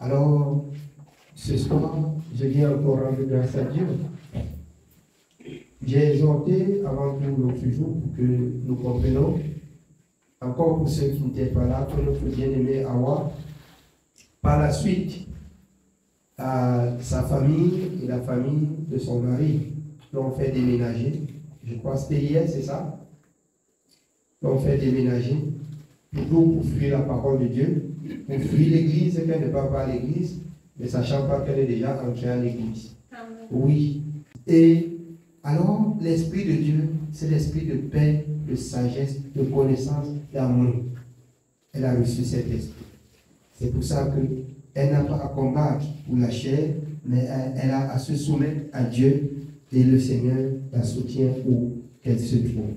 Alors, ce soir, je viens encore rendre grâce à Dieu. J'ai exhorté avant tout l'autre jour pour que nous comprenions, encore pour ceux qui n'étaient pas là, que notre bien-aimé Awa, par la suite, sa famille et la famille de son mari l'ont fait déménager. Je crois que c'était hier, c'est ça? L'ont fait déménager, toujours pour fuir la parole de Dieu, pour fuir l'église, qu'elle ne part pas à l'église, mais sachant pas qu'elle est déjà entrée à l'église. Oui. Et alors, l'esprit de Dieu, c'est l'esprit de paix, de sagesse, de connaissance, d'amour. Elle a reçu cet esprit. C'est pour ça qu'elle n'a pas à combattre pour la chair, mais elle a à se soumettre à Dieu et le Seigneur la soutient où qu'elle se trouve.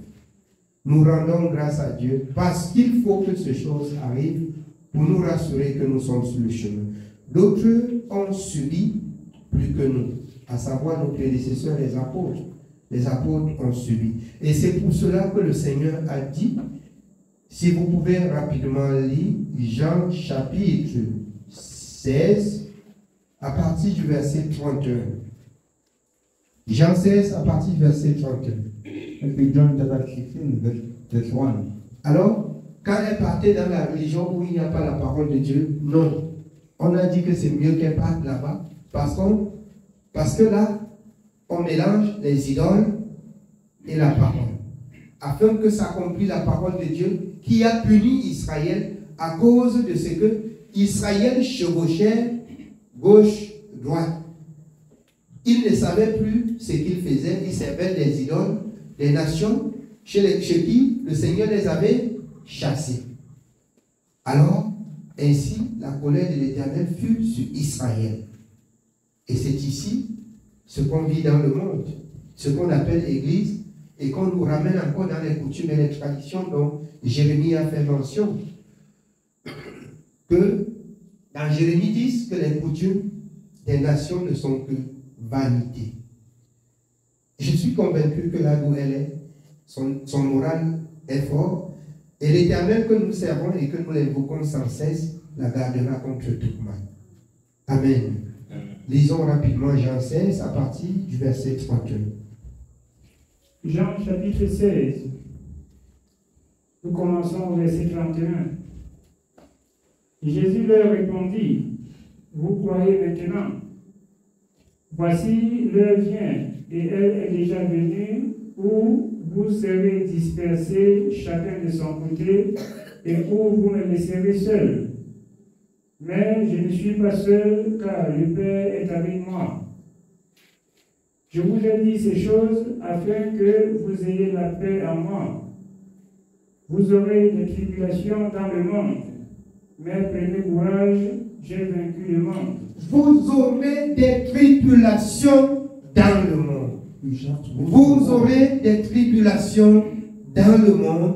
Nous rendons grâce à Dieu parce qu'il faut que ces choses arrivent pour nous rassurer que nous sommes sur le chemin. D'autres ont subi plus que nous, à savoir nos prédécesseurs, les apôtres. Les apôtres ont subi. Et c'est pour cela que le Seigneur a dit, si vous pouvez rapidement lire Jean chapitre 16, à partir du verset 31. Jean 16, à partir du verset 31. Alors, quand elle partait dans la religion où il n'y a pas la parole de Dieu, non. On a dit que c'est mieux qu'elle parte là-bas, parce que là, on mélange les idoles et la parole, afin que s'accomplisse la parole de Dieu qui a puni Israël à cause de ce que Israël chevauchait gauche-droite. Il ne savait plus ce qu'il faisait, il servait des idoles, des nations chez qui le Seigneur les avait chassés. Alors, ainsi, la colère de l'Éternel fut sur Israël. Et c'est ici ce qu'on vit dans le monde, ce qu'on appelle l'Église, et qu'on nous ramène encore dans les coutumes et les traditions dont Jérémie a fait mention. Que dans Jérémie 10, que les coutumes des nations ne sont que vanité. Je suis convaincu que là où elle est, son moral est fort, et l'Éternel que nous servons et que nous l'invoquons sans cesse, la gardera contre tout mal. Amen. Lisons rapidement Jean 16 à partir du verset 31. Jean chapitre 16. Nous commençons au verset 31. Jésus leur répondit, vous croyez maintenant? Voici l'heure vient, et elle est déjà venue, où vous serez dispersés chacun de son côté, et où vous me laisserez seul. Mais je ne suis pas seul, car le Père est avec moi. Je vous ai dit ces choses afin que vous ayez la paix en moi. Vous aurez des tribulations dans le monde, mais prenez courage, j'ai vaincu le monde. Vous aurez des tribulations dans le monde. Vous aurez des tribulations dans le monde.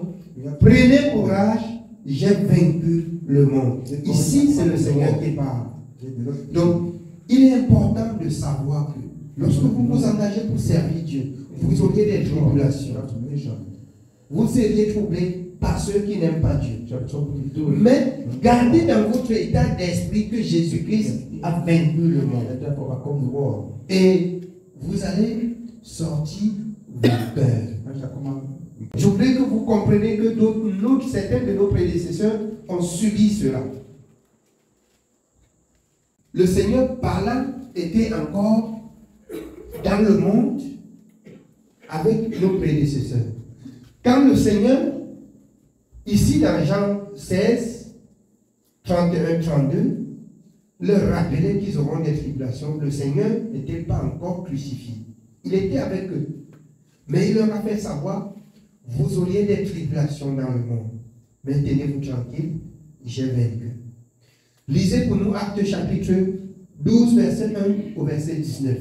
Prenez courage, j'ai vaincu le monde. Ici, c'est le Seigneur qui parle. Donc, il est important de savoir que lorsque vous vous engagez pour servir Dieu, vous aurez des tribulations. Vous serez troublés par ceux qui n'aiment pas Dieu. Mais gardez dans votre état d'esprit que Jésus-Christ a vaincu le monde. Et vous allez sortir vainqueur. Je voudrais que vous compreniez que certains de nos prédécesseurs ont subi cela. Le Seigneur parlant était encore dans le monde avec nos prédécesseurs. Quand le Seigneur, ici dans Jean 16, 31-32, leur rappelait qu'ils auront des tribulations, le Seigneur n'était pas encore crucifié. Il était avec eux. Mais il leur a fait savoir, vous auriez des tribulations dans le monde. Mais tenez-vous tranquille, j'ai vaincu. Lisez pour nous Actes chapitre 12, verset 1 au verset 19.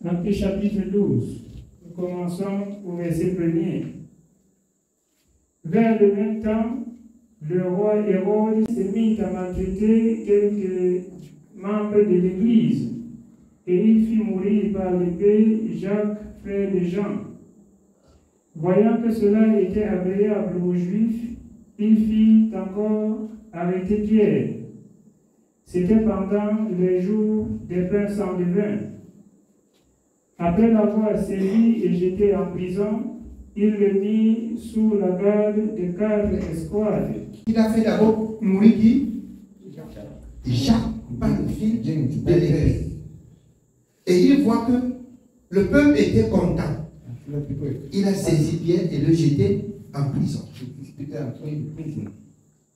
Actes chapitre 12. Nous commençons au verset 1er. Vers le même temps, le roi Hérode s'est mis à maltraiter quelques membres de l'Église, et il fit mourir par l'épée Jacques, frère de Jean. Voyant que cela était agréable aux Juifs, il fit encore arrêté Pierre. C'était pendant les jours des pains sans levain. Après l'avoir saisi et jeté en prison, il le mit sous la garde de 4 escouades. Il a fait d'abord mourir qui? Jacques, par le fil de l'épée. Et il voit que le peuple était content. Il a saisi Pierre et le jeté en prison.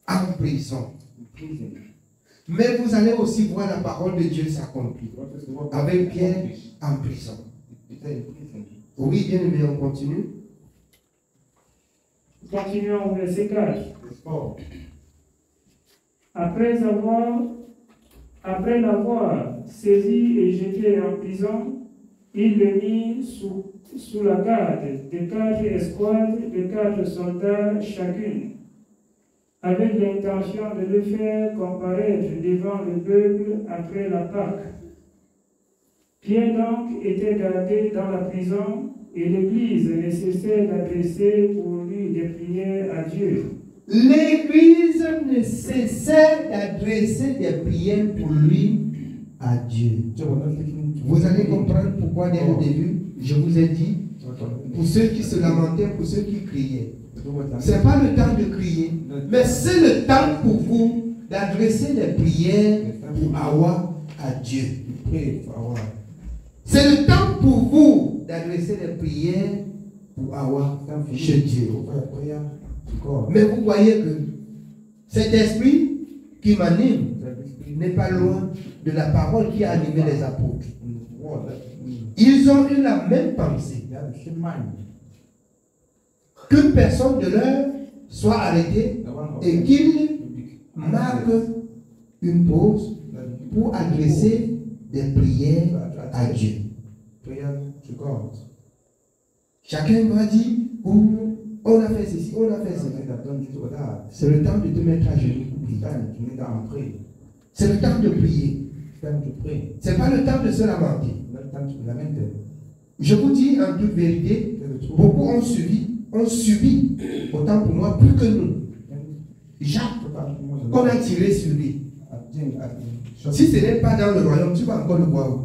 En prison. Mais vous allez aussi voir la parole de Dieu s'accomplir avec Pierre en prison. Oui, bien aimé, on continue. Continuons au verset 4. Après l'avoir saisi et jeté en prison, il le mit sous la garde de 4 escouades de 4 soldats chacune, avec l'intention de le faire comparaître devant le peuple après la Pâque. Pierre donc était gardé dans la prison et l'Église nécessaire d'adresser pour lui des prières à Dieu. L'Église ne cessait d'adresser des prières pour lui à Dieu. Vous allez comprendre pourquoi dès le début, je vous ai dit, pour ceux qui se lamentaient, pour ceux qui criaient. Ce n'est pas le temps de crier, mais c'est le temps pour vous d'adresser des prières pour Hawa à Dieu. C'est le temps pour vous d'adresser des prières pour Hawa chez Dieu. Mais vous voyez que cet esprit qui m'anime n'est pas loin de la parole qui a animé les apôtres. Ils ont eu la même pensée. Qu'une personne de l'heure soit arrêtée et qu'il marque une pause pour adresser des prières à Dieu. Chacun doit dire, on a fait ceci, on a fait cela. C'est le temps de te mettre à genoux pour prier. C'est le temps de prier. Ce n'est pas le temps de se lamenter. Je vous dis en toute vérité, beaucoup ont subi, autant pour moi, plus que nous. Jacques, qu'on a tiré sur lui. Si ce n'est pas dans le royaume, tu vas encore le voir.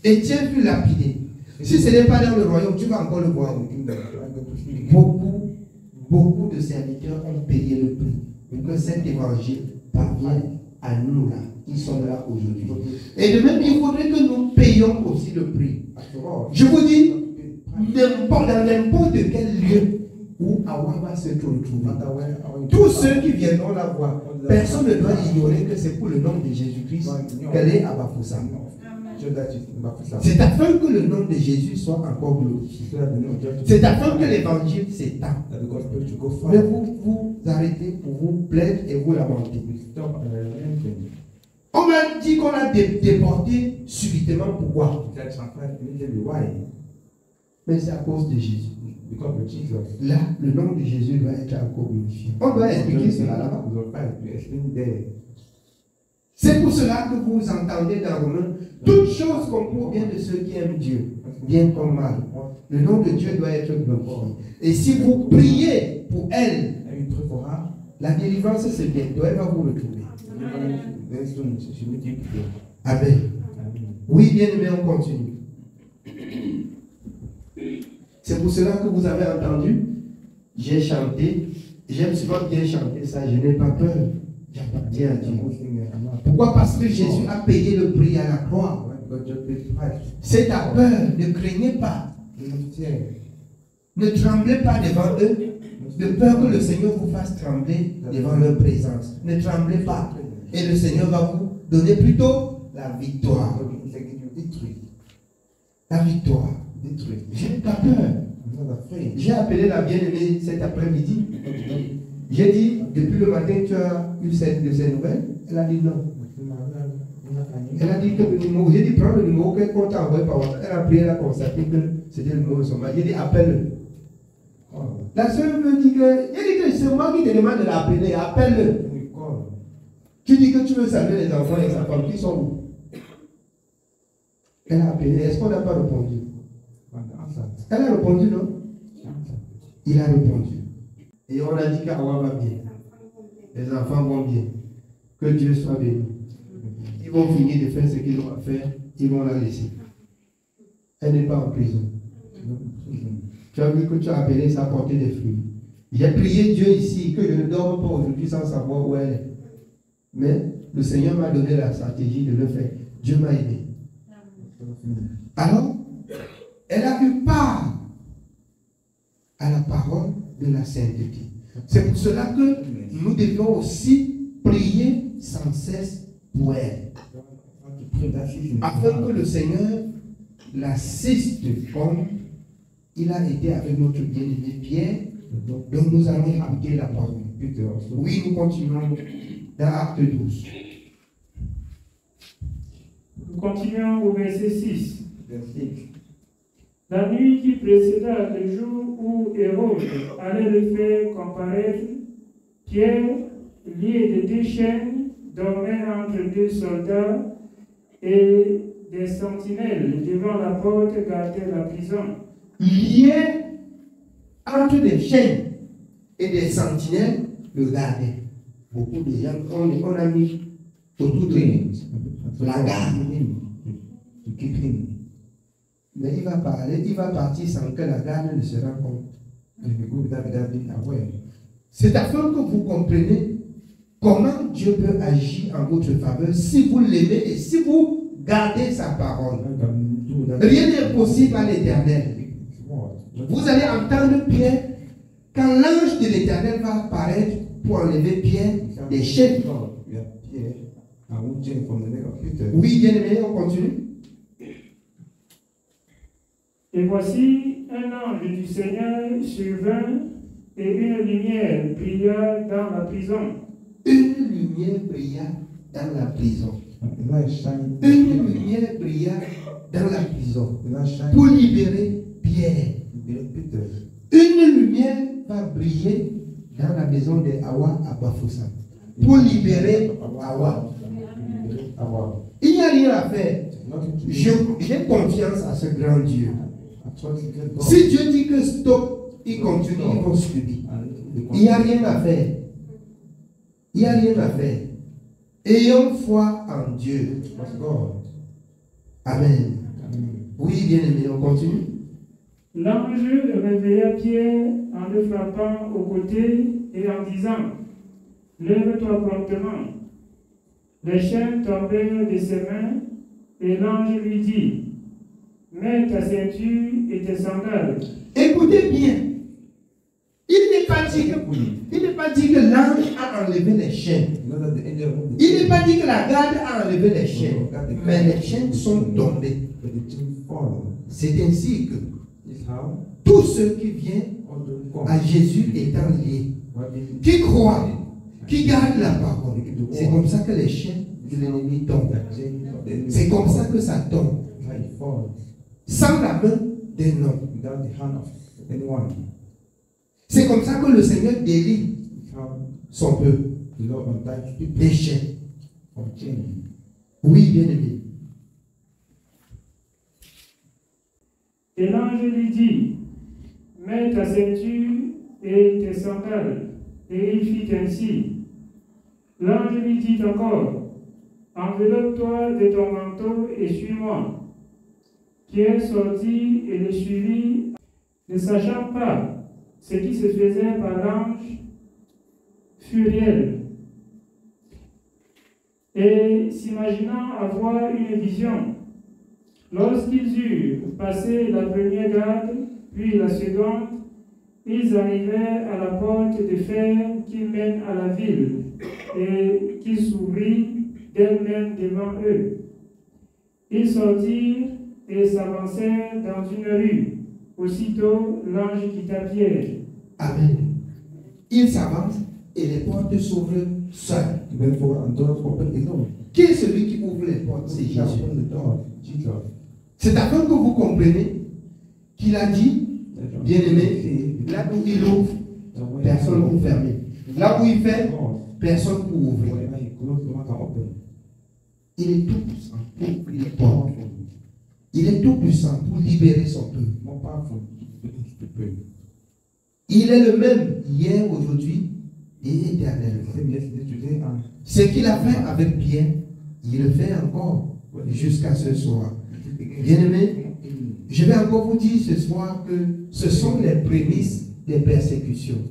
Étienne fut lapidé. Si ce n'est pas dans le royaume, tu vas encore le voir. Beaucoup de serviteurs ont payé le prix pour que cet évangile parvienne à nous là. Ils sont là aujourd'hui. Et de même, il faudrait que nous payions aussi le prix. Je vous dis, dans n'importe quel lieu où Hawa va se retrouver, tous ceux qui viendront la voir, personne ne doit ignorer que c'est pour le nom de Jésus-Christ qu'elle est à Bafoussa. C'est afin que le nom de Jésus soit encore glorifié. C'est afin que l'évangile s'étende. Mais vous arrêtez pour vous plaindre et vous lamenter. On m'a dit qu'on a déporté subitement. Pourquoi? Mais c'est à cause de Jésus. Là, le nom de Jésus doit être encore glorifié. On doit expliquer cela là-bas. C'est pour cela que vous entendez dans Romains, toutes choses concourent bien de ceux qui aiment Dieu, bien comme mal. Le nom de Dieu doit être glorifié. Et si vous priez pour elle, la délivrance c'est bientôt, elle va vous retrouver. Amen. Oui, bien aimé, on continue. C'est pour cela que vous avez entendu, j'ai chanté, j'aime souvent bien chanter ça, je n'ai pas peur, j'appartiens à Dieu. Pourquoi? Parce que Jésus a payé le prix à la croix. C'est ta peur, ne craignez pas. Ne tremblez pas devant eux, de peur que le Seigneur vous fasse trembler devant leur présence. Ne tremblez pas. Et le Seigneur va vous donner plutôt la victoire. La victoire. Je n'ai pas peur. J'ai appelé la bien-aimée cet après-midi. J'ai dit, depuis le matin, tu as eu de ces nouvelles? Elle a dit non. Elle a dit que le numéro, j'ai dit prends le numéro qu'on t'a envoyé par WhatsApp. Elle a pris, elle a constaté que c'était le numéro de son mari. J'ai dit appelle-le. La soeur me dit que c'est moi qui te demande de l'appeler, appelle-le. Tu dis que tu veux saluer les enfants et sa femme, qui sont où? Elle a appelé, est-ce qu'on n'a pas répondu? Elle a répondu, non? Il a répondu. Et on a dit qu'Awa va bien. Les enfants vont bien. Que Dieu soit béni. Ils vont finir de faire ce qu'ils ont à faire. Ils vont la laisser. Elle n'est pas en prison. Tu as vu que tu as appelé ça porter des fruits. J'ai prié Dieu ici que je ne dorme pas aujourd'hui sans savoir où elle est. Mais le Seigneur m'a donné la stratégie de le faire. Dieu m'a aidé. Alors, elle a eu part à la parole de la sainteté. C'est pour cela que nous devons aussi prier sans cesse pour elle. Afin que le Seigneur l'assiste comme il a été avec notre bien-aimé Pierre. Donc nous allons écouter la parole. Oui, nous continuons dans Acte 12. Nous continuons au verset 6. La nuit qui précéda le jour où Hérode allait le faire comparaître, Pierre, lié de 2 chaînes, dormait entre 2 soldats et des sentinelles devant la porte gardaient la prison. Lié entre des chaînes et des sentinelles, le gardaient. Beaucoup de gens, on a mis autour de la garde. Mais il va parler, il va partir sans que la garde ne se rende compte. C'est afin que vous compreniez comment Dieu peut agir en votre faveur si vous l'aimez et si vous gardez sa parole. Rien n'est impossible à l'Éternel. Vous allez entendre Pierre quand l'ange de l'Éternel va apparaître pour enlever Pierre des chaînes. Oui, bien aimé, on continue. Et voici un ange du Seigneur survint et une lumière brilla dans la prison. Une lumière brilla dans la prison. Une lumière brilla dans la prison pour libérer Pierre. Une lumière va briller dans la maison de Hawa à Bafoussam pour libérer Hawa. Il n'y a rien à faire. J'ai confiance à ce grand Dieu. Si Dieu dit que stop, il continue, il va subir. Il n'y a rien à faire. Il n'y a rien à faire. Ayons foi en Dieu. Amen. Oui, bien aimé, on continue. L'ange réveilla Pierre en le frappant au côté et en disant, lève-toi promptement. Les chaînes tombèrent de ses mains et l'ange lui dit, mets ta ceinture et tes sandales. Écoutez bien. Il n'est pas dit que l'ange a enlevé les chaînes. Il n'est pas dit que la garde a enlevé les chaînes. Mais les chaînes sont tombées. C'est ainsi que tous ceux qui viennent à Jésus étant liés, qui croient, qui gardent la parole, c'est comme ça que les chaînes de l'ennemi tombent. C'est comme ça que ça tombe. Sans la main d'un homme. C'est comme ça que le Seigneur délie son peuple des chaînes. Oui, bien aimé. Et l'ange lui dit, mets ta ceinture et tes sandales. Et il fit ainsi. L'ange lui dit encore, enveloppe-toi de ton manteau et suis-moi. Pierre sortit et le suivit, ne sachant pas ce qui se faisait par l'ange furiel, et s'imaginant avoir une vision. Lorsqu'ils eurent passé la première garde, puis la seconde, ils arrivèrent à la porte de fer qui mène à la ville, et qui s'ouvrit d'elle-même devant eux. Ils sortirent et s'avancèrent dans une rue. Aussitôt, l'ange quitta Pierre. Amen. Ils s'avancent et les portes s'ouvrent seules. Qui est celui qui ouvre les portes? C'est Jésus. C'est afin que vous compreniez qu'il a dit, bien-aimé, là où il ouvre, personne ne peut fermer. Là où il fait, personne ne peut ouvrir. Il est tout puissant pour ouvrir les portes. Il est tout puissant pour libérer son peuple. Il est le même hier, aujourd'hui et éternellement. Ce qu'il a fait avec Pierre, il le fait encore jusqu'à ce soir. Bien-aimés, je vais encore vous dire ce soir que ce sont les prémices des persécutions.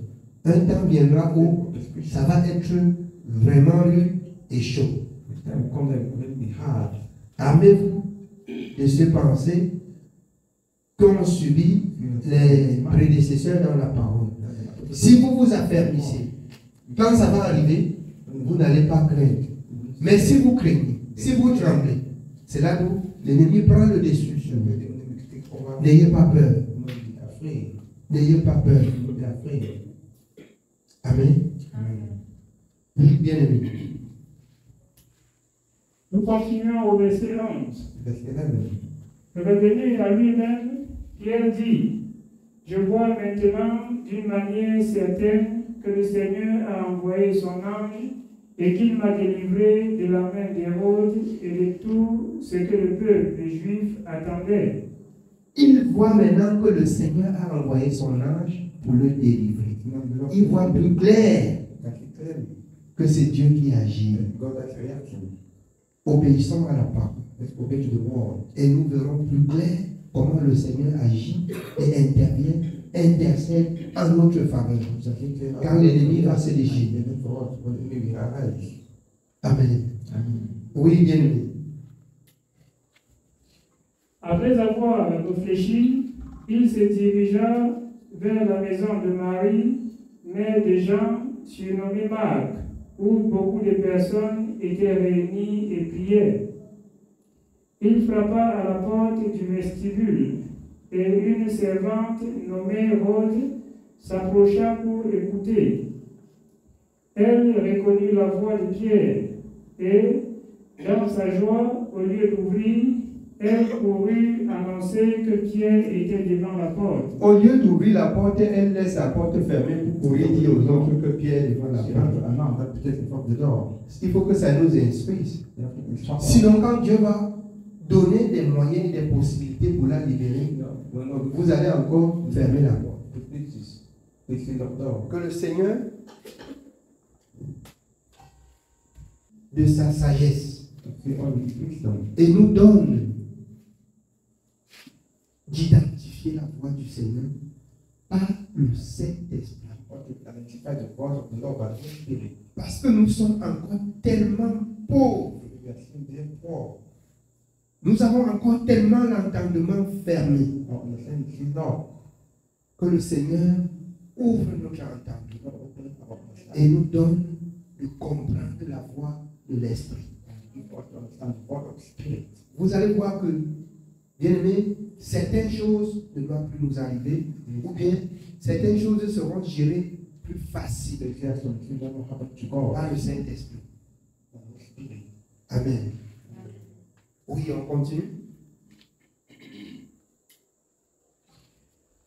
Un temps viendra où ça va être vraiment rude et chaud. Armez-vous de se penser qu'ont subi les prédécesseurs dans la parole. Si vous vous affermissez, quand ça va arriver, vous n'allez pas craindre. Mais si vous craignez, si vous tremblez, c'est là où l'ennemi prend le dessus sur vous. N'ayez pas peur. N'ayez pas peur. Amen. Oui, bien aimé. Nous continuons au verset 11. Revenu à lui-même, Pierre dit, je vois maintenant d'une manière certaine que le Seigneur a envoyé son ange et qu'il m'a délivré de la main d'Hérode et de tout ce que le peuple juif attendait. Il voit maintenant que le Seigneur a envoyé son ange pour le délivrer. Il voit plus clair que c'est Dieu qui agit. Obéissons à la parole. Et nous verrons plus clair comment le Seigneur agit et intervient, intercède en notre faveur. Quand l'ennemi va se déchirer. Amen. Oui, bien aimé. Après avoir réfléchi, il se dirigea vers la maison de Marie, mère de Jean, surnommé Marc, où beaucoup de personnes étaient réunies et priaient. Il frappa à la porte du vestibule, et une servante nommée Rose s'approcha pour écouter. Elle reconnut la voix de Pierre, et, dans sa joie, au lieu d'ouvrir, elle courut annoncer que Pierre était devant la porte. Au lieu d'ouvrir la porte, elle laisse la porte fermée pour courir dire aux autres que Pierre est devant la porte. Il faut que ça nous instruise. Sinon, quand Dieu va donner des moyens et des possibilités pour la libérer, vous allez encore fermer la porte. Que le Seigneur, de sa sagesse, et nous donne d'identifier la voix du Seigneur par le Saint-Esprit. Parce que nous sommes encore tellement pauvres. Nous avons encore tellement l'entendement fermé que le Seigneur ouvre notre entendement et nous donne de comprendre la voix de l'Esprit. Vous allez voir que, bien aimé, certaines choses ne doivent plus nous arriver, ou bien certaines choses seront gérées plus faciles par le Saint-Esprit. Amen. Oui, on continue.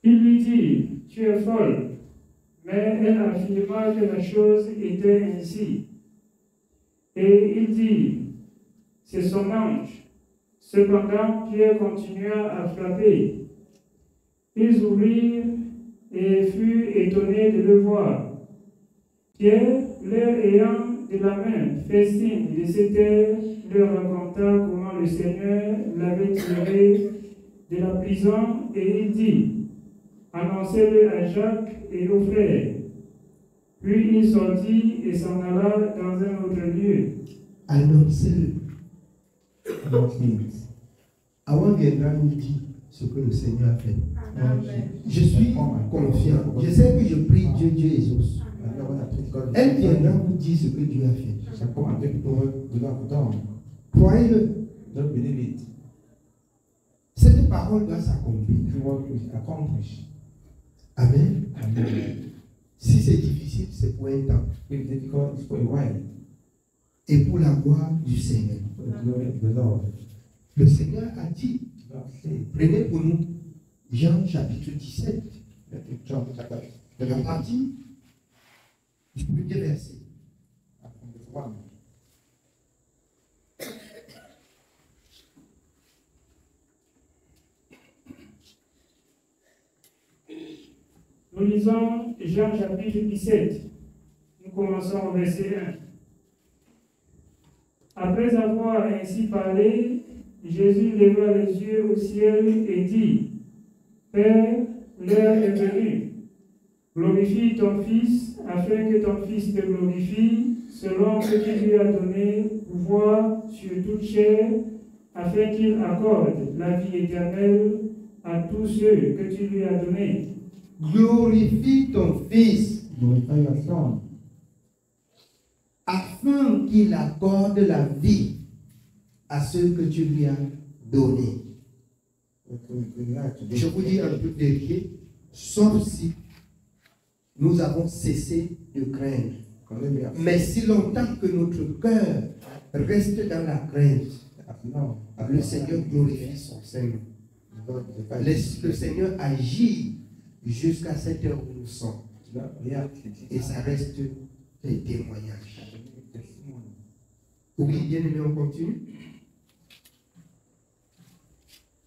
Il lui dit, tu es folle. Mais elle affirma que la chose était ainsi. Et il dit, c'est son ange. Cependant, Pierre continua à frapper. Ils ouvrirent et furent étonnés de le voir. Pierre, leur ayant de la main fait signe de se taire, leur raconta comment le Seigneur l'avait tiré de la prison et il dit, annoncez-le à Jacques et aux frères. Puis il sortit et s'en alla dans un autre lieu. Annoncez-le. Avant viendra nous dire ce que le Seigneur a fait. Je suis confiant. Je sais que je prie Dieu, Dieu exauce. Elle viendra vous dire ce que Dieu a fait. Croyez-le. Cette parole doit s'accomplir. Amen. Si c'est difficile, c'est pour un temps. Et pour la gloire du Seigneur. Le Seigneur a dit, prenez pour nous Jean chapitre 17, la partie du premier verset. Nous lisons Jean chapitre 17. Nous commençons au verset 1. Après avoir ainsi parlé, Jésus leva les yeux au ciel et dit, Père, l'heure est venue. Glorifie ton Fils, afin que ton Fils te glorifie, selon que tu lui as donné pouvoir sur toute chair, afin qu'il accorde la vie éternelle à tous ceux que tu lui as donnés. Glorifie ton Fils, Glorify your Son, afin qu'il accorde la vie à ceux que tu lui as donnés. Je vous dis un peu vérité, sauf si nous avons cessé de craindre. Mais si longtemps que notre cœur reste dans la crainte, le Seigneur glorifie son Seigneur. Le Seigneur agit jusqu'à cette heure où nous sommes. Et ça reste des témoignages. Oui, bien aimé, on continue.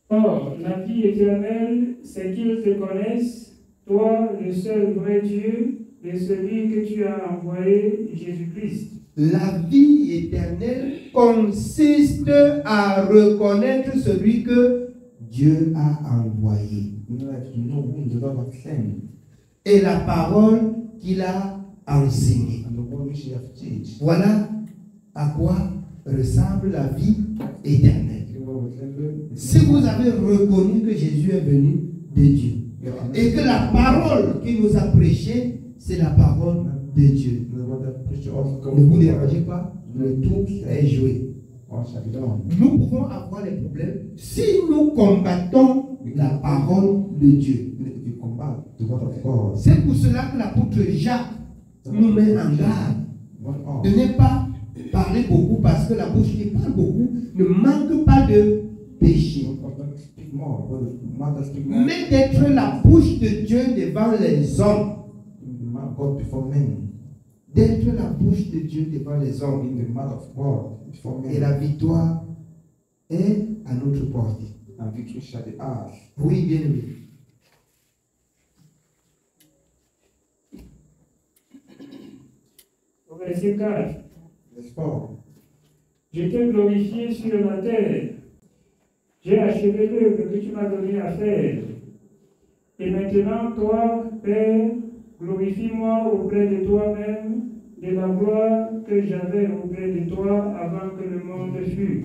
Or, la vie éternelle, c'est qu'ils te connaissent, toi, le seul vrai Dieu, et celui que tu as envoyé, Jésus-Christ. La vie éternelle consiste à reconnaître celui que Dieu a envoyé et la parole qu'il a enseignée. Voilà à quoi ressemble la vie éternelle. Si vous avez reconnu que Jésus est venu de Dieu et que la parole qu'il nous a prêchée, c'est la parole de Dieu. Ne vous dérangez pas, le tour est joué. Nous pouvons avoir des problèmes si nous combattons la parole de Dieu. C'est pour cela que l'apôtre Jacques nous met en garde de ne pas parler beaucoup, parce que la bouche qui parle beaucoup ne manque pas de péché. Mais d'être la bouche de Dieu devant les hommes. D'être la bouche de Dieu devant les hommes. Et la victoire est à notre portée. Oui, bien aimé. Au verset 4. Je t'ai glorifié sur la terre. J'ai achevé l'œuvre que tu m'as donné à faire. Et maintenant, toi, Père, glorifie-moi auprès de toi-même de la gloire que j'avais auprès de toi avant que le monde fût.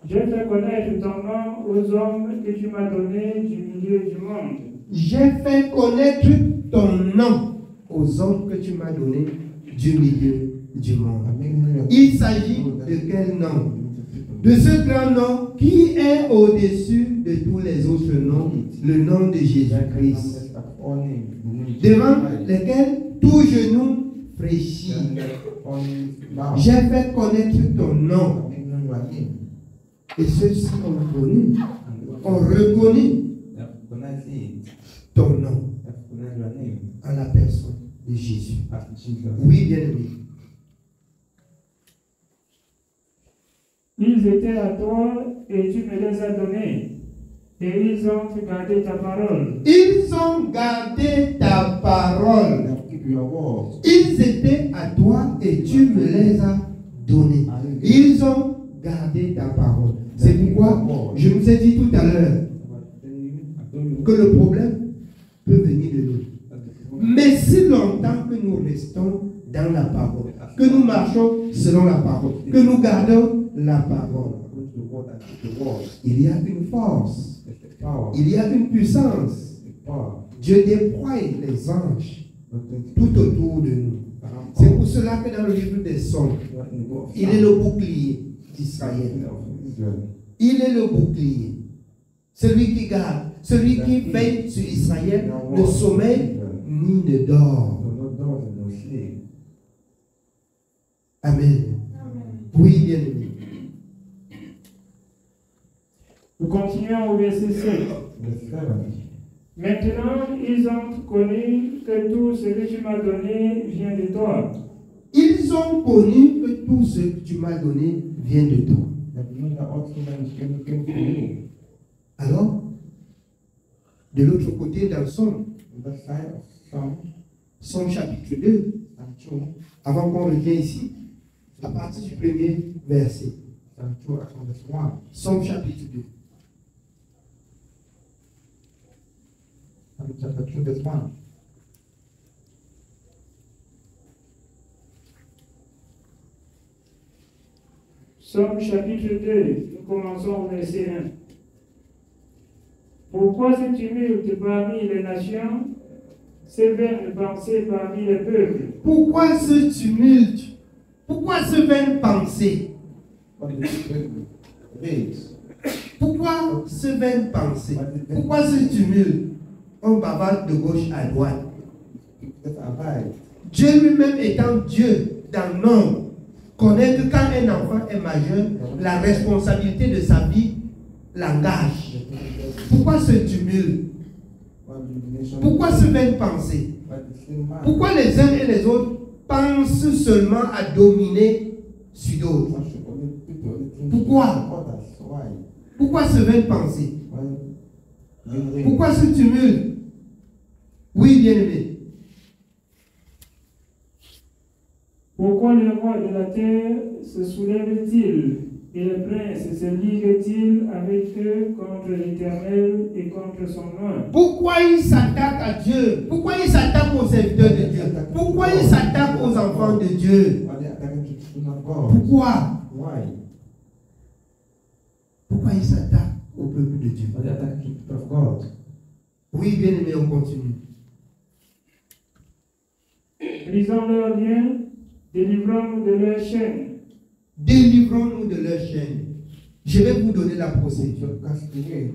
J'ai fait connaître ton nom aux hommes que tu m'as donnés du milieu du monde. J'ai fait connaître ton nom aux hommes que tu m'as donnés du milieu du monde. Il s'agit de quel nom? De ce grand nom qui est au-dessus de tous les autres noms, le nom de Jésus-Christ, devant lequel tout genou fléchit. J'ai fait connaître ton nom. Et ceux-ci ont connu, ont reconnu ton nom en la personne de Jésus. Oui, bien aimé. Ils étaient à toi et tu me les as donnés. Et ils ont gardé ta parole. Ils ont gardé ta parole. Ils étaient à toi et tu me les as donnés. Ils ont gardé ta parole. C'est pourquoi je vous ai dit tout à l'heure que le problème peut venir de nous. Mais si longtemps que nous restons dans la parole, que nous marchons selon la parole, que nous gardons la parole, il y a une force, il y a une puissance. Dieu déploie les anges tout autour de nous. C'est pour cela que dans le livre des Psaumes, il est le bouclier d'Israël. Il est le bouclier. Celui qui garde, celui qui veille sur Israël, ne sommeille ni ne dort. Amen. Oui, bien aimé. Nous continuons au verset 7. Maintenant, ils ont connu que tout ce que tu m'as donné vient de toi. Ils ont connu que tout ce que tu m'as donné vient de toi. Alors, de l'autre côté, dans Somme chapitre 2, Avant qu'on revienne ici, à partir du premier verset. Somme chapitre 2. Chapter 2, verse 1. Somme chapitre 2, nous commençons au verset 1. Pourquoi ce tumulte parmi les nations, ces vaines pensées parmi les peuples? Pourquoi ce tumulte? Pourquoi ce vaine pensée? Pourquoi ce vaine pensée? Pourquoi ce tumulte? On bavarde de gauche à droite. Dieu lui-même étant Dieu dans le nombre, connaît que quand un enfant est majeur, la responsabilité de sa vie l'engage. Pourquoi ce tumulte? Pourquoi ce vaine pensée? Pourquoi les uns et les autres pensent seulement à dominer sur d'autres? Pourquoi? Pourquoi ce vaine pensée? Pourquoi ce tumulte? Oui, bien-aimé. Pourquoi les rois de la terre se soulèvent-ils et les princes se liguent-ils avec eux contre l'Éternel et contre son nom? Pourquoi ils s'attaquent à Dieu? Pourquoi ils s'attaquent aux serviteurs de Dieu? Pourquoi ils s'attaquent aux enfants de Dieu? Pourquoi? Pourquoi ils s'attaquent au peuple de Dieu? Oui, bien aimé, on continue. Brisons leurs liens, délivrons-nous de leurs chaînes. Délivrons-nous de leurs chaînes. Je vais vous donner la procédure.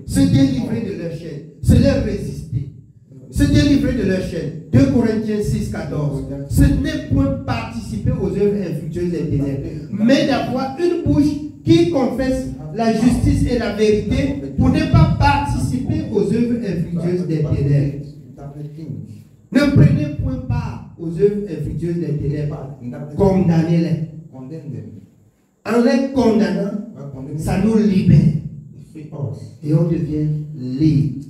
Se délivrer de leurs chaînes, c'est leur résister. Se délivrer de leurs chaînes. 2 Corinthiens 6, 14. Ce n'est point participer aux œuvres infructueuses des ténèbres, mais d'avoir une bouche qui confesse la justice et la vérité pour ne pas participer aux œuvres infructueuses des ténèbres. Ne prenez point part aux œuvres infructueuses des ténèbres. Condamnez-les. En les condamnant, ça nous libère. Et on devient libre.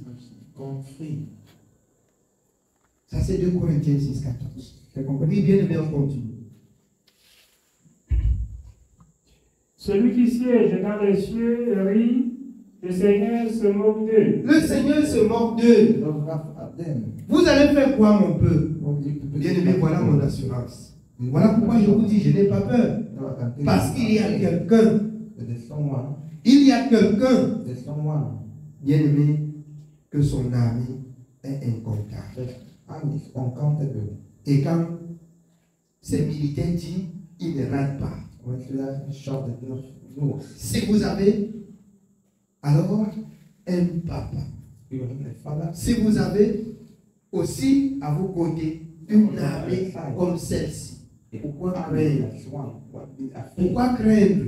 Ça, c'est 2 Corinthiens 6, 14. Oui, bien aimé, on continue. Celui qui siège dans les cieux rit, le Seigneur se moque d'eux. Le Seigneur se moque d'eux. Vous allez faire quoi, mon peuple? Bien aimé, voilà mon assurance. Voilà pourquoi je vous dis, je n'ai pas peur. Parce qu'il y a quelqu'un. Il y a quelqu'un, bien aimé, que son ami est incontable. Et quand ces militaires disent, il ne rate pas. Si vous avez alors un papa, si vous avez aussi à vos côtés une armée comme celle-ci, pourquoi craindre? Pourquoi craindre?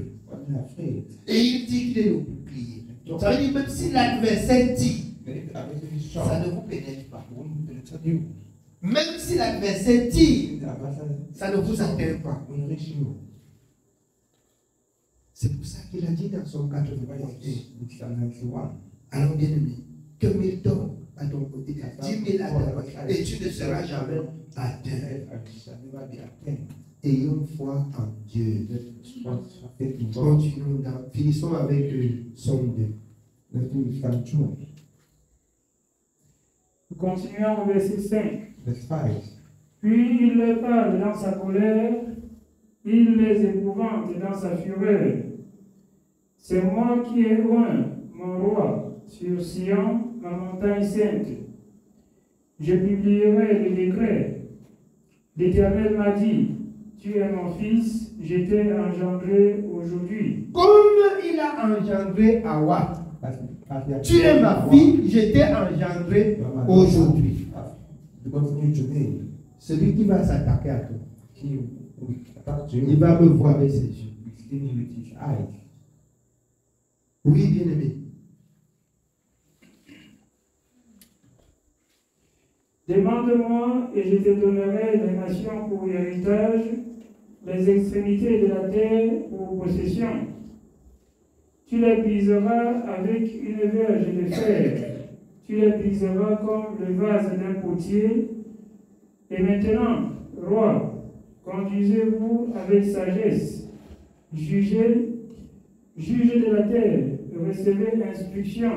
Et il dit qu'il est le bouclier. Ça veut dire même si l'adversaire dit, ça ne vous pénètre pas. Même si l'adversaire dit, ça ne vous atteint pas. C'est pour ça qu'il a dit dans son 81. Alors bien aimé, que 1000 tonnes à ton côté, 10 000 à ta droite, et tu ne seras jamais atteint. Ayons foi en Dieu. Continuons, finissons avec Somme 2. Nous continuons au verset 5. Puis il leur parle dans sa colère, il les épouvante dans sa fureur. C'est moi qui ai oint mon roi sur Sion, ma montagne sainte. Je publierai le décret. L'Éternel m'a dit, tu es mon fils, je t'ai engendré aujourd'hui. Comme il a engendré Hawa, tu es ma fille, je t'ai engendré aujourd'hui. Celui qui va s'attaquer à toi, il va me voir avec ses yeux. Oui, bien aimé. Demande-moi et je te donnerai les nations pour héritage, les extrémités de la terre pour possession. Tu les briseras avec une verge de fer, tu les briseras comme le vase d'un potier. Et maintenant, roi, conduisez-vous avec sagesse, jugez de la terre, recevez l'instruction.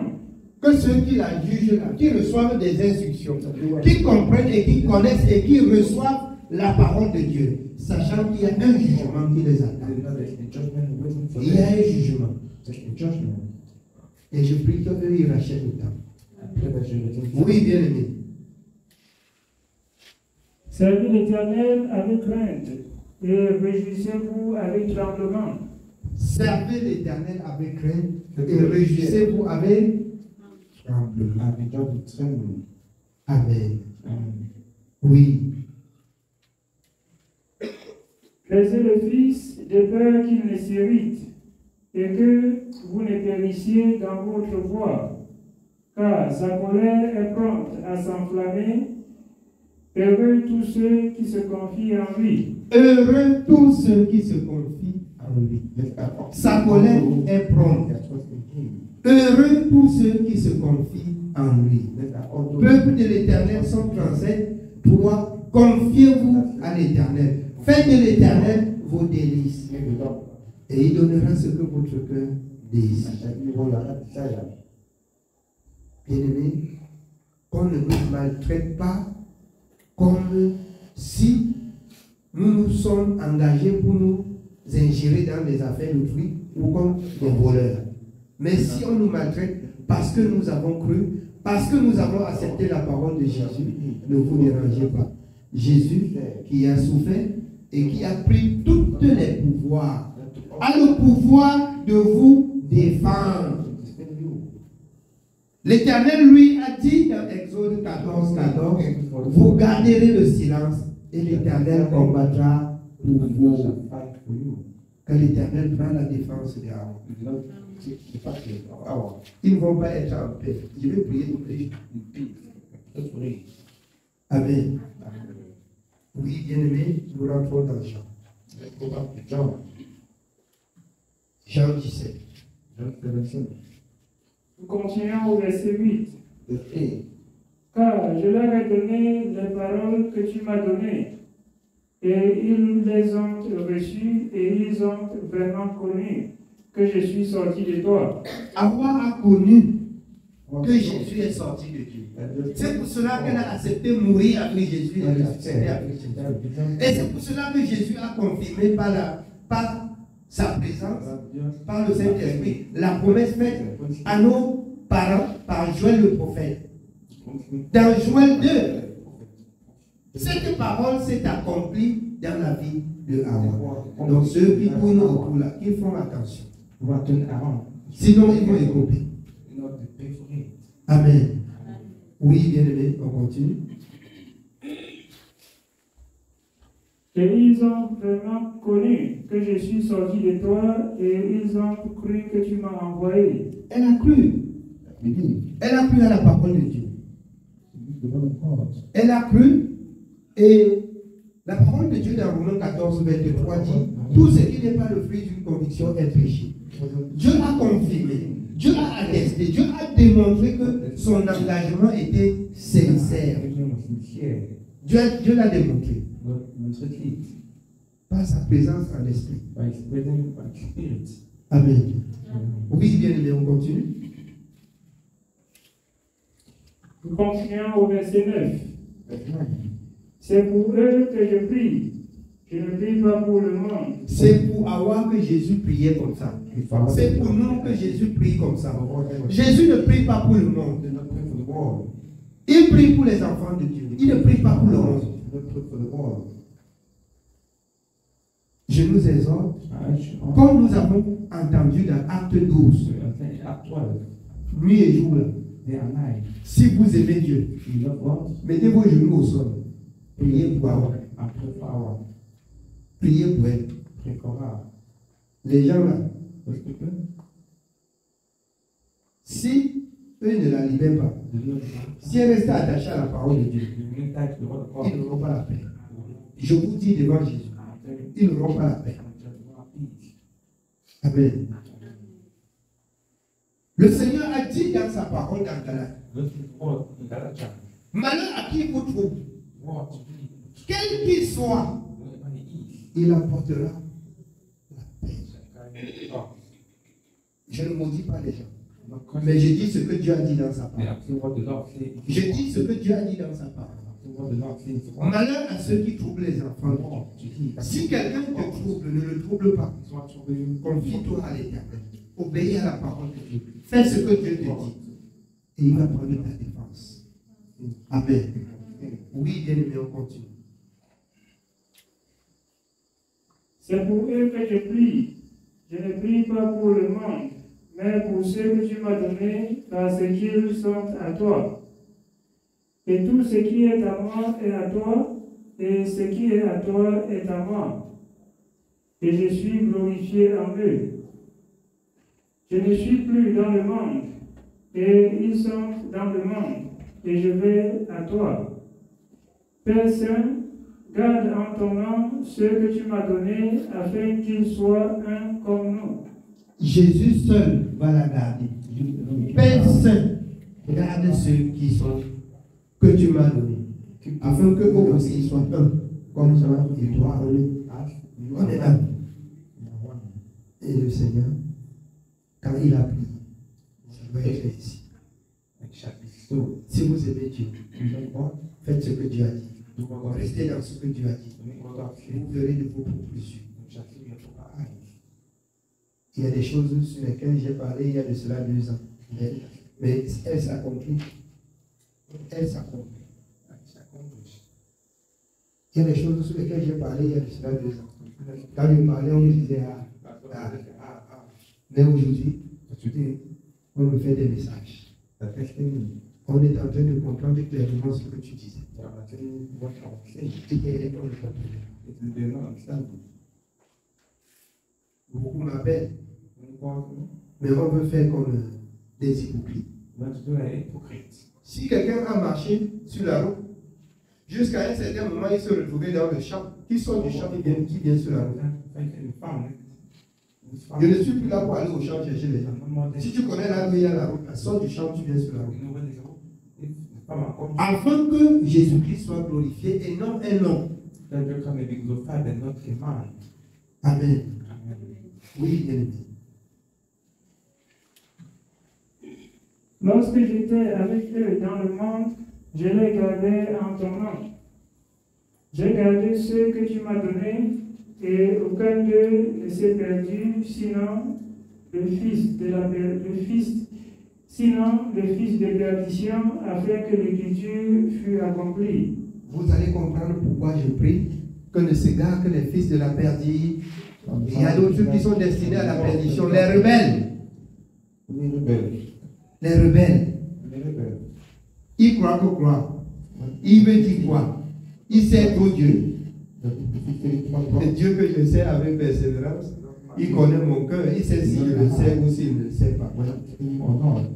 Que ceux qui la jugent là, qui reçoivent des instructions, qui comprennent et qui connaissent et qui reçoivent la parole de Dieu, sachant qu'il y a un jugement qui les attend. Il y a un jugement. Et je prie qu'eux, ils rachètent le temps. Oui, bien aimé. Servez l'Éternel avec crainte et réjouissez-vous avec tremblement. Servez l'Éternel avec crainte et réjouissez-vous avec tremblement. Amen. Oui. Plaisez le Fils de peur qu'il ne s'irrite et que vous ne périssiez dans votre voie, car sa colère est prompte à s'enflammer. Heureux tous ceux qui se confient en lui. Heureux tous ceux qui se confient en lui. Sa colère est prompte. Heureux tous ceux qui se confient en lui. Peuple de l'Éternel, Somme 37, 3, confiez-vous à l'Éternel. Faites de l'Éternel vos délices. Et il donnera ce que votre cœur désire. Bien-aimés, qu'on ne nous maltraite pas comme si nous nous sommes engagés pour nous ingérer dans les affaires d'autrui ou comme des voleurs. Mais si on nous maltraite parce que nous avons cru, parce que nous avons accepté la parole de Jésus, ne vous dérangez pas. Jésus qui a souffert et qui a pris tous les pouvoirs, a le pouvoir de vous défendre. L'Éternel lui a dit dans Exode 14, 14, vous garderez le silence et l'Éternel combattra pour vous. Que l'Éternel prend la défense des Aaron. Ils ne vont pas être en paix. Je vais prier pour eux. Amen. Oui, bien-aimés, nous rentrons dans Jean. Jean 17. Nous continuons au verset 8. Car je leur ai donné les paroles que tu m'as données, et ils les ont reçues, et ils ont vraiment connu que je suis sorti de toi. Avoir a connu que Jésus est sorti de Dieu. C'est pour cela qu'elle a accepté mourir avec Jésus et ressusciter avec Jésus. Et c'est pour cela que Jésus a confirmé par sa présence, par le Saint-Esprit, la promesse faite à nos parents par Joël le prophète. Dans Joël 2, cette parole s'est accomplie dans la vie de Aaron. Donc ceux qui tournent autour là, qui font attention. Sinon ils vont écouter. Amen. Oui, bien aimé, on continue. Et ils ont vraiment connu que je suis sorti de toi, et ils ont cru que tu m'as envoyé. Elle a cru. Elle a cru à la parole de Dieu. Elle a cru, et la parole de Dieu dans Romains 14, 23 dit, tout ce qui n'est pas le fruit d'une conviction est péché. Dieu a confirmé, Dieu a attesté, Dieu a démontré que son engagement était sincère. Dieu l'a démontré. Par sa présence en esprit. Amen. Oui, bien aimé, on continue. Nous continuons au verset 9. C'est pour eux que je prie. Je ne prie pas pour le monde. C'est pour Hawa que Jésus priait comme ça. C'est pour nous que Jésus prie comme ça. Jésus ne prie pas pour le monde. Il prie pour les enfants de Dieu. Il ne prie pas pour le monde. Je nous exhorte, comme nous avons entendu dans Acte 12, nuit et jour, si vous aimez Dieu, mettez vos genoux au sol. Priez pour Hawa. Priez pour elle. Les gens là, si eux ne la libèrent pas, si elle reste attachée à la parole de Dieu, ils n'auront pas la paix. Je vous dis devant Jésus, ils n'auront pas la paix. Amen. Le Seigneur a dit dans sa parole dans Galates, malheur à qui vous trouve, quel qu'il soit, il apportera la paix. Je ne maudis pas les gens, mais je dis ce que Dieu a dit dans sa parole. Je dis ce que Dieu a dit dans sa parole. Malheur à ceux qui troublent les enfants. Si quelqu'un te trouble, ne le trouble pas. Confie-toi à l'Éternel. Obéis à la parole de Dieu. Fais ce que Dieu te dit. Et il va prendre ta défense. Amen. Oui, bien aimé, on continue. C'est pour eux que je prie. Je ne prie pas pour le monde, mais pour ceux que tu m'as donnés, parce qu'ils sont à toi. Et tout ce qui est à moi est à toi, et ce qui est à toi est à moi. Et je suis glorifié en eux. Je ne suis plus dans le monde, et ils sont dans le monde, et je vais à toi. Père Saint, garde en ton nom ceux que tu m'as donnés, afin qu'ils soient un comme nous. Jésus seul va la garder. Père Saint, garde ceux qui sont que tu m'as donnés, afin que eux aussi soient un, comme toi et toi, on est un. Et le Seigneur, quand il a prié, il va être ici. Si vous aimez Dieu, faites ce que Dieu a dit. Restez dans ce que Dieu a dit. Vous verrez de vos propres yeux. Il y a des choses sur lesquelles j'ai parlé il y a de cela 2 ans. Mais elles s'accomplissent. Elles s'accomplissent. Il y a des choses sur lesquelles j'ai parlé il y a de cela 2 ans. Quand je parlais, on me disait Mais aujourd'hui, on me fait des messages. On est en train de comprendre clairement ce que tu disais. Beaucoup m'appellent, mais on veut faire comme des hypocrites. Si quelqu'un a marché sur la route, jusqu'à un certain moment, il se retrouvait dans le champ. Qui sort du champ qui vient sur la route? Je ne suis plus là pour aller au champ chercher les gens. Si tu connais là où il y a la route, sors du champ, tu viens sur la route. Afin que Jésus-Christ soit glorifié et non un homme. Amen. Oui, bien aimé. Lorsque j'étais avec eux dans le monde, je les gardais en ton nom. J'ai gardé ceux que tu m'as donnés, et aucun d'eux ne s'est perdu, sinon le fils de perdition, afin que l'écriture fût accomplie. Vous allez comprendre pourquoi je prie que ne s'égare que les fils de la perdition. Il y a d'autres qui sont destinés à la perdition, les rebelles. Les rebelles. Ils croient que quoi? Il veut dire quoi? Il sait tout Dieu. Le Dieu que je sais avec persévérance, il connaît mon cœur, il sait si je le sais ou s'il ne le sait pas.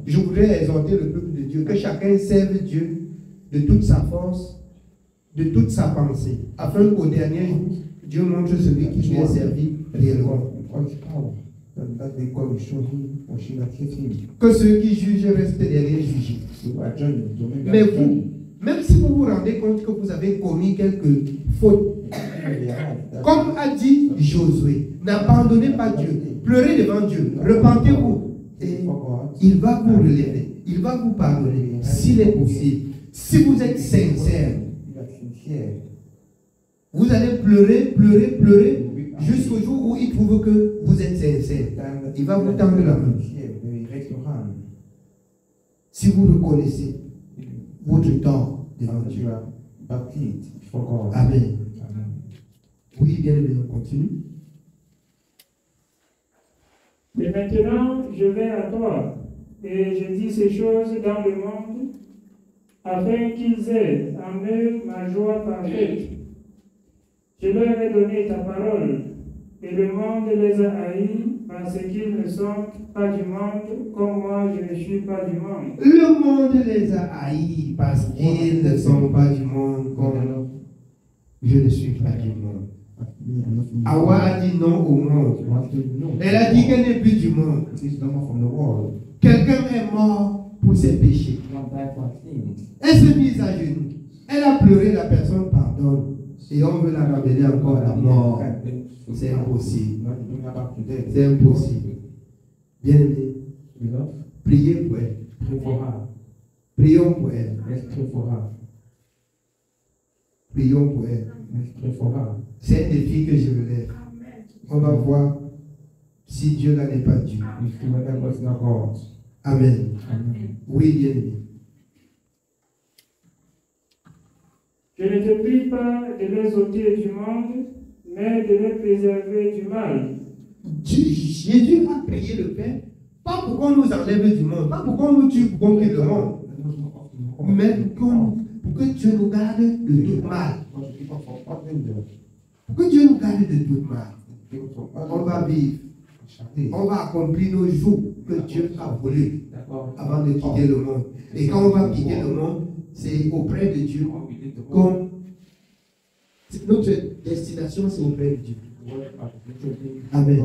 Je voudrais exhorter le peuple de Dieu, que chacun serve Dieu de toute sa force, de toute sa pensée, afin qu'au dernier jour, Dieu montre celui qui lui est servi réellement. Que ceux qui jugent restent derrière juger. Mais vous, même si vous vous rendez compte que vous avez commis quelques fautes, comme a dit Josué, n'abandonnez pas Dieu, pleurez devant Dieu, repentez-vous, et il va vous relever, il va vous pardonner, s'il est possible. Si vous êtes sincère, vous allez pleurer, pleurer, pleurer, jusqu'au jour où il trouve que vous êtes sincère. Il va vous tendre la main. Si vous reconnaissez votre tort devant Dieu. Amen. Oui, bien aimé, on continue. Et maintenant, je vais à toi, et je dis ces choses dans le monde, afin qu'ils aient en eux ma joie parfaite. Je leur ai donné ta parole, et le monde les a haïs, parce qu'ils ne sont pas du monde, comme moi je ne suis pas du monde. Le monde les a haïs, parce qu'ils ne sont pas du monde, comme je ne suis pas du monde. Hawa a dit non au monde. Elle a dit qu'elle n'est plus du monde. Quelqu'un est mort pour ses péchés. Elle s'est mise à genoux. Elle a pleuré, la personne pardonne. Et on veut la ramener encore à la mort. C'est impossible. C'est impossible. Bien aimé, priez pour elle. Prions pour elle. Prions pour elle. C'est un défi que je me lève. On va voir si Dieu n'en est pas Dieu. Amen. Oui, bien aimé. Je ne te prie pas de les ôter du monde, mais de les préserver du mal. Jésus a prié le Père, pas pour qu'on nous enlève du monde, pas pour qu'on nous tue, pour qu'on quitte le monde, mais pour que Dieu nous garde de tout mal. Pour que Dieu nous garde de tout mal. On va vivre. On va accomplir nos jours que Dieu a voulu avant de quitter le monde. Et quand on va quitter le monde, c'est auprès de Dieu. Comme notre destination, c'est auprès de Dieu. Amen.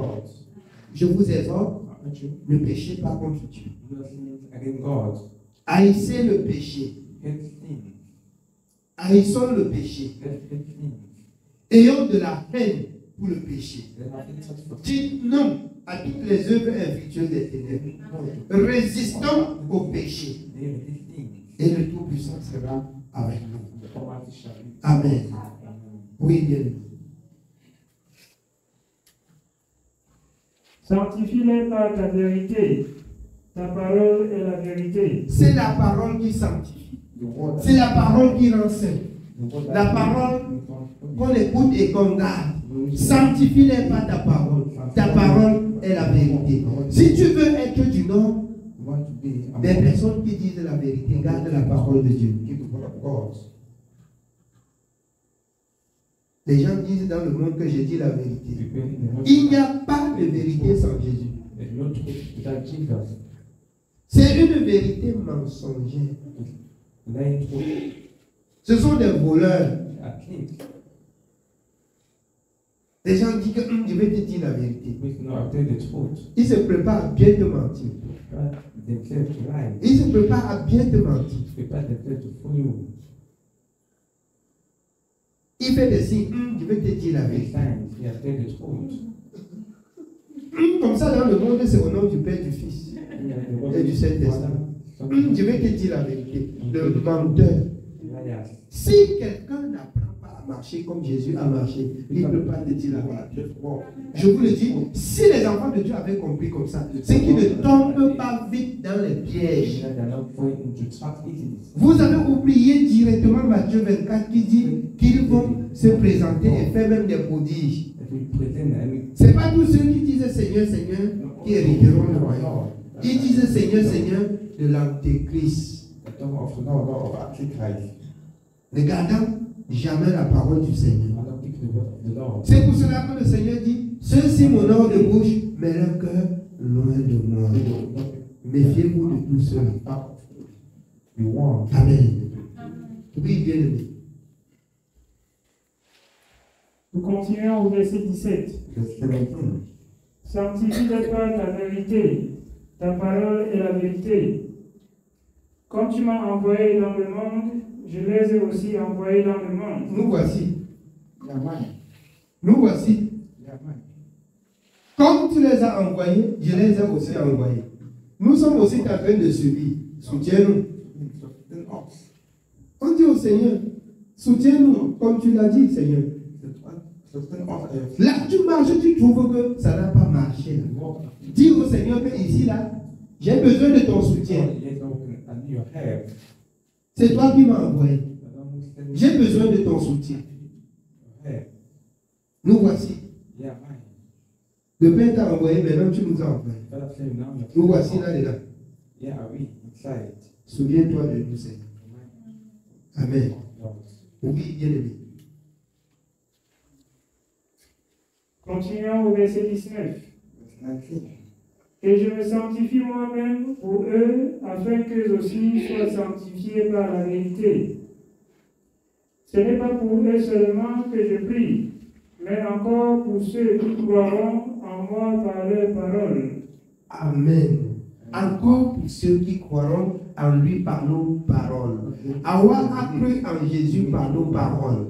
Je vous exhorte, ne péchez pas contre Dieu. Haïssez le péché. Haïssons le péché. Ayons de la haine pour le péché. Dites non à toutes les œuvres infructueuses des ténèbres. Résistons au péché. Et le Tout-Puissant sera avec nous. Amen. Oui, bien. Sanctifie-les par ta vérité. Ta parole est la vérité. C'est la parole qui sanctifie. C'est la parole qui rend saint. La parole qu'on écoute et qu'on garde. Sanctifie-les par ta parole. Ta parole est la vérité. Si tu veux être du nom des personnes qui disent la vérité, garde la parole de Dieu. Les gens disent dans le monde que j'ai dit la vérité. Il n'y a pas de vérité sans Jésus. C'est une vérité mensongère. Ce sont des voleurs. Les gens disent que je vais te dire la vérité. Ils se préparent à bien te mentir. Ils se préparent à bien te mentir. Il fait des signes, je vais te dire la vérité. Comme ça, dans le monde, c'est au nom du Père, du Fils et du Saint-Esprit. Je vais te dire la vérité. Le menteur. Si quelqu'un n'apprend pas à marcher comme Jésus a marché, il ne peut pas te dire la vérité. Je vous le dis, si les enfants de Dieu avaient compris comme ça, c'est qu'ils ne tombent pas vite dans les pièges. Vous avez oublié directement Matthieu 24 qui dit qu'ils vont se présenter et faire même des prodiges. Ce n'est pas tous ceux qui disent Seigneur, Seigneur qui hériteront le royaume. Ils disent Seigneur, Seigneur de l'Antéchrist. Ne gardant jamais la parole du Seigneur. C'est pour cela que le Seigneur dit, ceux-ci m'honorent de bouche, mais leur cœur loin de moi. Méfiez-vous de tout cela. Amen. Oui, bien aimé. Nous continuons au verset 17. Sanctifie-les par ta vérité. Ta parole est la vérité. Comme tu m'as envoyé dans le monde, je les ai aussi envoyés dans le monde. Nous voici. Nous voici. Comme tu les as envoyés, je les ai aussi envoyés. Nous sommes aussi en train de subir. Soutiens-nous. On dit au Seigneur, soutiens-nous, comme tu l'as dit, Seigneur. Là, tu marches, tu trouves que ça n'a pas marché. Dis au Seigneur que ici, là, j'ai besoin de ton soutien. C'est toi qui m'as envoyé. J'ai besoin de ton soutien. Nous voici. Le Père t'a envoyé, maintenant tu nous as envoyé. Nous voici là-dedans. Souviens-toi de nous, Seigneur. Amen. Oui, bien aimé. Continuons au verset 19. Et je me sanctifie moi-même pour eux, afin qu'eux aussi soient sanctifiés par la vérité. Ce n'est pas pour eux seulement que je prie, mais encore pour ceux qui croiront en moi par leur parole. Amen. Encore pour ceux qui croiront en lui par nos paroles. Awa a cru en Jésus par nos paroles.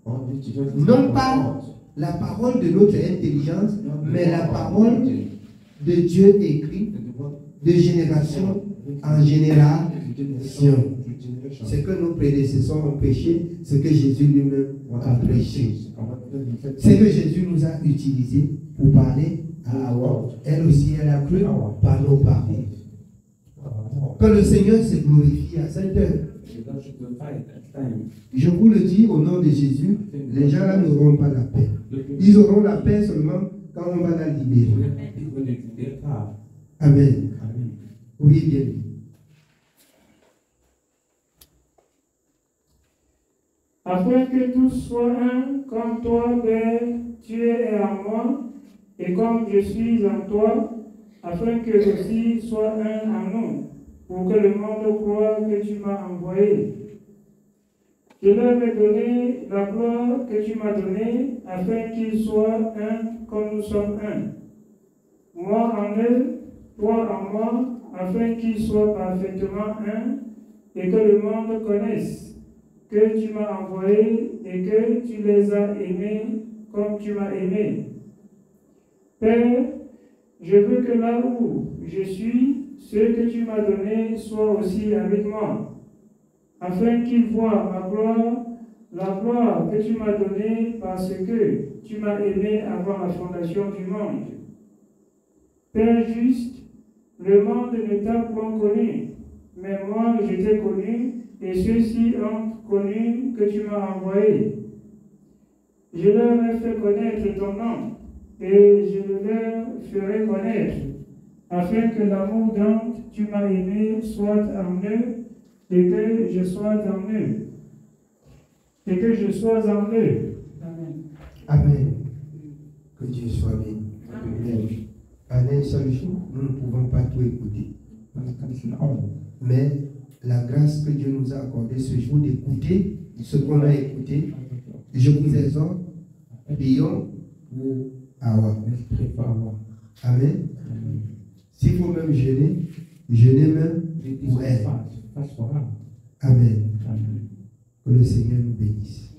Non pas la parole de notre intelligence, mais la parole de Dieu écrite de génération en génération. Ce que nos prédécesseurs ont prêché, ce que Jésus lui-même a prêché. Ce que Jésus nous a utilisé pour parler à Hawa. Elle aussi, elle a cru par nos paroles. Que le Seigneur se glorifie à cette heure. Je vous le dis au nom de Jésus, les gens là n'auront pas la paix. Ils auront la paix seulement quand on va la libérer. Amen. Oui, bien dit. Afin que tous soient un, comme toi, Père, tu es en moi, et comme je suis en toi, afin que aussi soient un en nous, pour que le monde croie que tu m'as envoyé. Je leur ai donné la gloire que tu m'as donnée, afin qu'ils soient un comme nous sommes un. Moi en eux, toi en moi, afin qu'ils soient parfaitement un, et que le monde connaisse que tu m'as envoyé et que tu les as aimés comme tu m'as aimé. Père, je veux que là où je suis, ceux que tu m'as donnés soient aussi avec moi, afin qu'ils voient ma gloire, la gloire que tu m'as donnée parce que tu m'as aimé avant la fondation du monde. Père juste, le monde ne t'a point connu, mais moi je t'ai connu, et ceux-ci ont connu que tu m'as envoyé. Je leur ai fait connaître ton nom, et je le leur ferai connaître, afin que l'amour dont tu m'as aimé soit en eux, et que je sois en eux. Et que je sois en eux. Amen. Amen. Que Dieu soit béni. Amen. En un seul jour, nous ne pouvons pas tout écouter. Mais la grâce que Dieu nous a accordée ce jour d'écouter ce qu'on a écouté, je vous exhorte, prions pour Hawa. Amen. S'il faut même jeûner, jeûner même pour elle. Amen. Que le Seigneur nous bénisse.